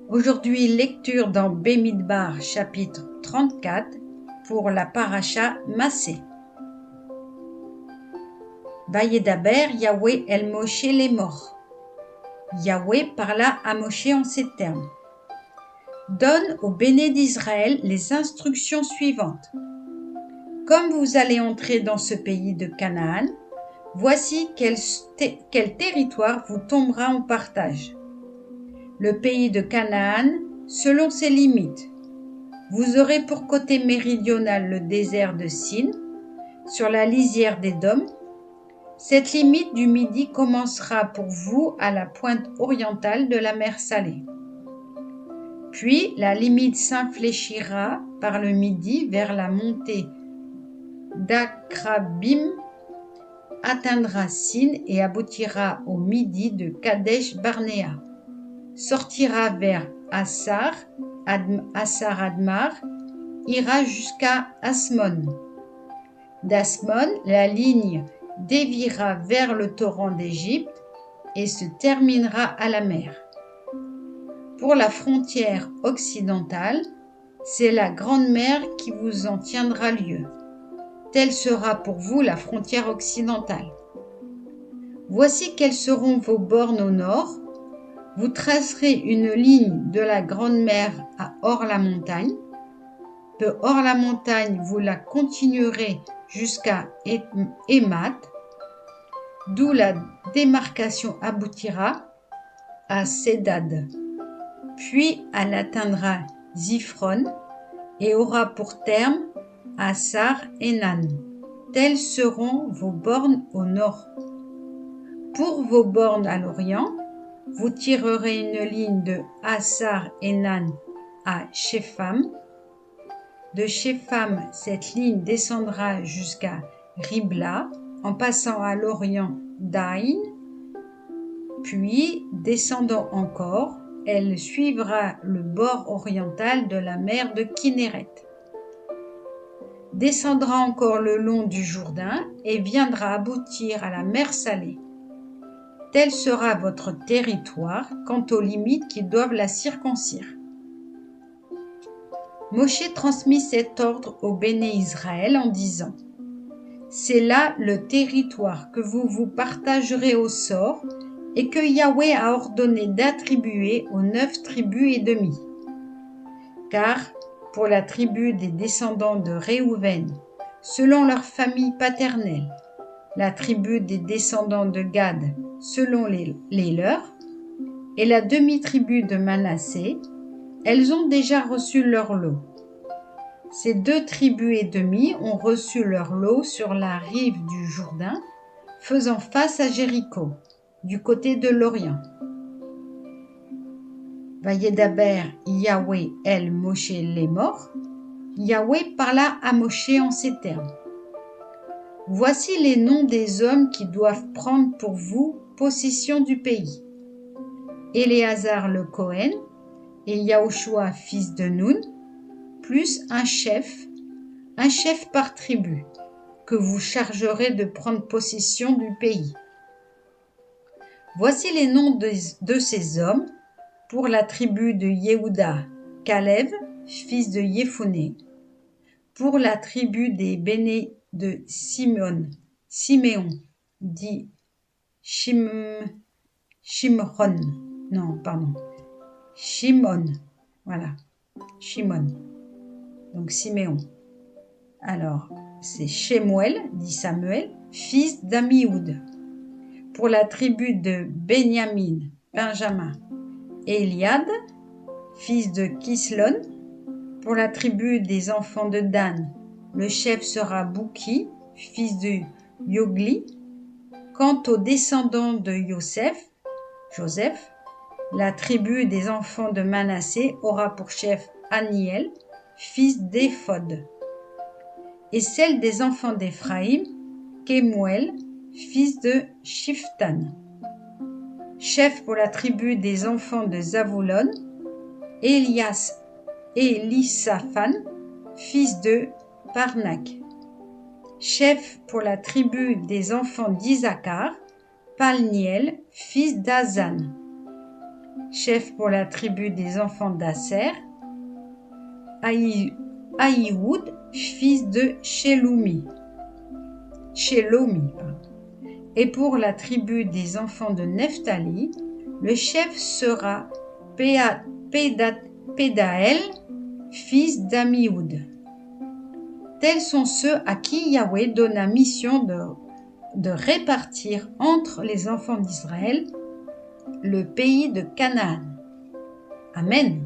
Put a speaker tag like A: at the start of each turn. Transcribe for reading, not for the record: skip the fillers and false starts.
A: Aujourd'hui, lecture dans Bémidbar, chapitre 34, pour la paracha Massé. Vayedaber Yahweh el Moshe les morts. Yahweh parla à Moshe en ces termes. Donne au béné d'Israël les instructions suivantes. Comme vous allez entrer dans ce pays de Canaan, voici quel territoire vous tombera en partage. Le pays de Canaan, selon ses limites. Vous aurez pour côté méridional le désert de Sin, sur la lisière d'Édom. Cette limite du midi commencera pour vous à la pointe orientale de la mer Salée. Puis la limite s'infléchira par le midi vers la montée d'Akrabim, atteindra Sin et aboutira au midi de Kadesh Barnéa, sortira vers Assar Admar, ira jusqu'à Asmon. D'Asmon, la ligne déviera vers le torrent d'Égypte et se terminera à la mer. Pour la frontière occidentale, c'est la grande mer qui vous en tiendra lieu. Telle sera pour vous la frontière occidentale. Voici quelles seront vos bornes au nord. Vous tracerez une ligne de la grande mer à Hors-la-Montagne. De Hors-la-Montagne, vous la continuerez jusqu'à Émat, d'où la démarcation aboutira à Cédad. Puis elle atteindra Ziphron et aura pour terme Assar Enan. Telles seront vos bornes au nord. Pour vos bornes à l'orient, vous tirerez une ligne de Assar Enan à Shepham. De Shepham, cette ligne descendra jusqu'à Ribla en passant à l'orient d'Aïn, puis descendant encore, elle suivra le bord oriental de la mer de Kinneret. Descendra encore le long du Jourdain et viendra aboutir à la mer Salée. Tel sera votre territoire quant aux limites qui doivent la circoncire. Moshe transmit cet ordre au béné Israël en disant : c'est là le territoire que vous partagerez au sort et que Yahweh a ordonné d'attribuer aux 9 tribus et demie. Car pour la tribu des descendants de Réhouven, selon leur famille paternelle, la tribu des descendants de Gad, selon les leurs, et la demi-tribu de Manassé, elles ont déjà reçu leur lot. Ces 2 tribus et demie ont reçu leur lot sur la rive du Jourdain, faisant face à Jéricho, du côté de l'Orient. Vayedaber Yahweh el Moshe les morts. Yahweh parla à Moshe en ces termes. Voici les noms des hommes qui doivent prendre pour vous possession du pays. Éléazar le Cohen et Yahushua fils de Nun, plus un chef par tribu, que vous chargerez de prendre possession du pays. Voici les noms de ces hommes pour la tribu de Yehuda, Caleb, fils de Yéphoné, pour la tribu des bénés de Siméon, dit Shimon, voilà, Shimon, donc Siméon. Alors, c'est Shemuel, dit Samuel, fils d'Amioud. Pour la tribu de Benjamin, Eliad, fils de Kislon. Pour la tribu des enfants de Dan, le chef sera Bouki, fils de Yogli. Quant aux descendants de Joseph, la tribu des enfants de Manassé aura pour chef Aniel, fils d'Éphod. Et celle des enfants d'Éphraïm, Kemuel, fils de Shiftan. Chef pour la tribu des enfants de Zavoulon, Elisaphan, fils de Parnak. Chef pour la tribu des enfants d'Isaacar, Palniel, fils d'Azan. chef pour la tribu des enfants d'Asser, Aïoud, fils de Shelomi. Et pour la tribu des enfants de Nephtali, le chef sera Pédaël, fils d'Amioud. Tels sont ceux à qui Yahweh donna mission de répartir entre les enfants d'Israël le pays de Canaan. Amen.